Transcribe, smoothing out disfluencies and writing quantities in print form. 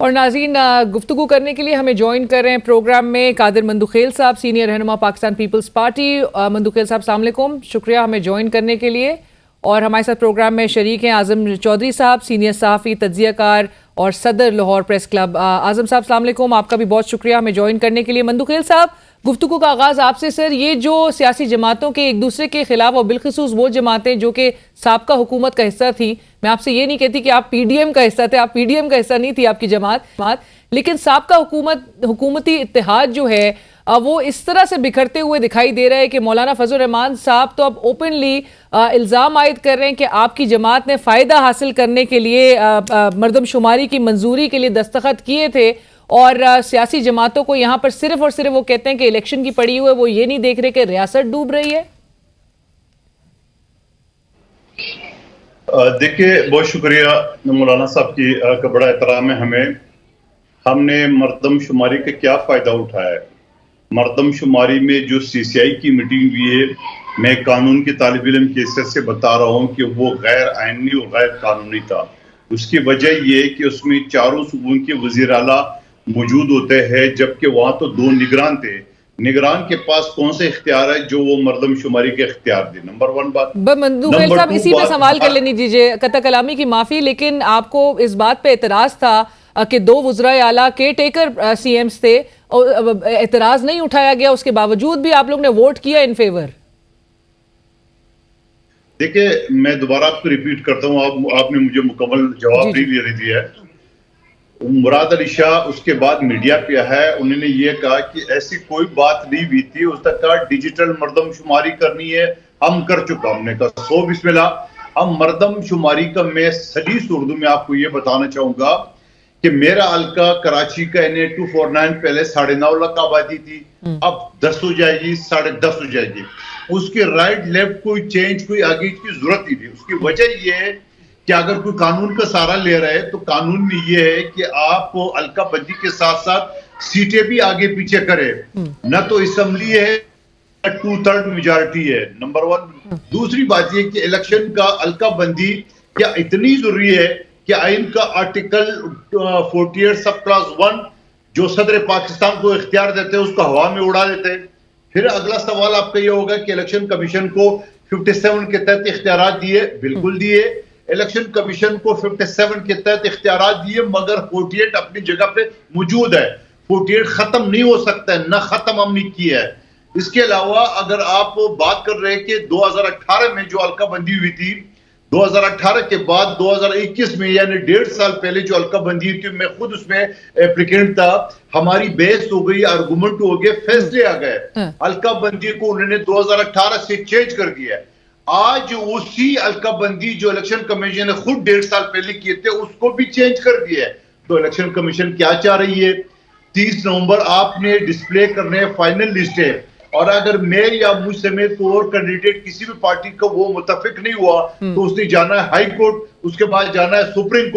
और नाज़रीन, गुफ्तगू करने के लिए हमें ज्वाइन कर रहे हैं प्रोग्राम में कादिर मंदुखेल साहब, सीनियर रहनुमा पाकिस्तान पीपल्स पार्टी। मंदुखेल साहब अस्सलाम वालेकुम, शुक्रिया हमें ज्वाइन करने के लिए। और हमारे साथ प्रोग्राम में शरीक हैं आज़म चौधरी साहब, सीनियर सहाफ़ी, तज्ज़ियाकार और सदर लाहौर प्रेस क्लब। आज़म साहब अस्सलाम वालेकुम, आपका भी बहुत शुक्रिया हमें ज्वाइन करने के लिए। मंदुखेल साहब, गुफ्तगू का आगाज़ आपसे सर, ये जो सियासी जमातों के एक दूसरे के खिलाफ और बिलखसूस वो जमातें जो कि साबका हुकूमत का हिस्सा थी, मैं आपसे ये नहीं कहती कि आप पीडीएम का हिस्सा थे, आप पीडीएम का हिस्सा नहीं थी आपकी जमात, लेकिन साबका हुकूमती इत्तेहाद जो है वो इस तरह से बिखरते हुए दिखाई दे रहा है कि मौलाना फजल रहमान साहब तो अब ओपनली इल्ज़ाम आयद कर रहे हैं कि आपकी जमात ने फ़ायदा हासिल करने के लिए मरदमशुमारी की मंजूरी के लिए दस्तखत किए थे, और सियासी जमातों को यहाँ पर सिर्फ और सिर्फ वो कहते हैं कि इलेक्शन की पड़ी हुई है, वो ये नहीं देख रहे कि रियासत डूब रही है। देखिए, बहुत शुक्रिया मौलाना साहब की का बड़ा एहतराम है हमें। हमने मरदमशुमारी का क्या फायदा उठाया है? मरदमशुमारी में जो सीसीआई की मीटिंग हुई है, मैं कानून के तालिब इल्म की हैसियत से बता रहा हूँ कि वो गैर आईनी और गैर कानूनी था। उसकी वजह ये कि उसमें चारों सूबों के वजीर आला मौजूद होते हैं, जबकि वहां तो 2 निगरान थे। निगरान के पास कौन से इख्तियार है जो वो मरदमशुमारी के इख्तियार दे? नंबर 1 बात। मंदुखेल साहब, इसी पे सवाल कर लेने दीजिए, कता कलामी की माफी, लेकिन आपको इस बात पे एतराज था कि 2 वज़राए आला के टेकर सीएम्स थे और एतराज नहीं उठाया गया, उसके बावजूद भी आप लोग ने वोट किया इन फेवर। देखिए, मैं दोबारा आपको रिपीट करता हूँ, आपने मुझे मुकम्मल जवाब नहीं दिया है। मुराद अली शाह उसके बाद मीडिया पे है, उन्होंने ये कहा कि ऐसी कोई बात नहीं हुई थी। उसने कहा डिजिटल मरदमशुमारी करनी है, हम कर चुका। हमने कहा सो बिस्मिल्लाह। हम मरदमशुमारी का मैं सलीस उर्दू में आपको ये बताना चाहूंगा कि मेरा हल्का कराची का NA 249 पहले 9.5 लाख आबादी थी, अब 10 हो जाएगी, 10.5 हो जाएगी। उसके राइट लेफ्ट कोई चेंज, कोई आगे की जरूरत ही नहीं। उसकी वजह यह है कि अगर कोई कानून का सहारा ले रहा है तो कानून में यह है कि आप हल्का बंदी के साथ साथ सीटें भी आगे पीछे करें। न तो असेंबली है, 2/3 मेजॉरिटी है, नंबर 1। दूसरी बात यह कि इलेक्शन का हल्का बंदी क्या इतनी जरूरी है कि आइन का आर्टिकल 48 सब क्लास 1 जो सदर पाकिस्तान को इख्तियार देते हैं उसको हवा में उड़ा देते हैं। फिर अगला सवाल आपका यह होगा कि इलेक्शन कमीशन को 57 के तहत इख्तियारात दिए, बिल्कुल दिए। इलेक्शन कमीशन को 57 के तहत इख्तियारात दिए, मगर 48 अपनी जगह पे मौजूद है। 48 खत्म नहीं हो सकता है, ना खत्म हमने किया है। इसके अलावा अगर आप बात कर रहे हैं कि 2018 में जो हल्का बंदी हुई थी, 2018 के बाद 2021 में, यानी 1.5 साल पहले जो हल्का बंदी हुई थी, मैं खुद उसमें एप्लीकेंट था। हमारी बहस हो गई, आर्गुमेंट हो गए, फैसले आ गए। हल्का बंदी को उन्होंने 2018 से चेंज कर दिया है। आज उसी हल्का बंदी जो इलेक्शन कमीशन ने खुद 1.5 साल पहले किए थे उसको भी चेंज कर दिया है। तो इलेक्शन कमीशन क्या चाह रही है? 30 नवंबर आपने डिस्प्ले करने फाइनल लिस्ट है, और अगर मैं या मुझ समेत कोई और कैंडिडेट किसी भी पार्टी का वो मुतफिक नहीं हुआ तो उसने जाना है हाई कोर्ट, उसके बाद जाना है सुप्रीम कोर्ट।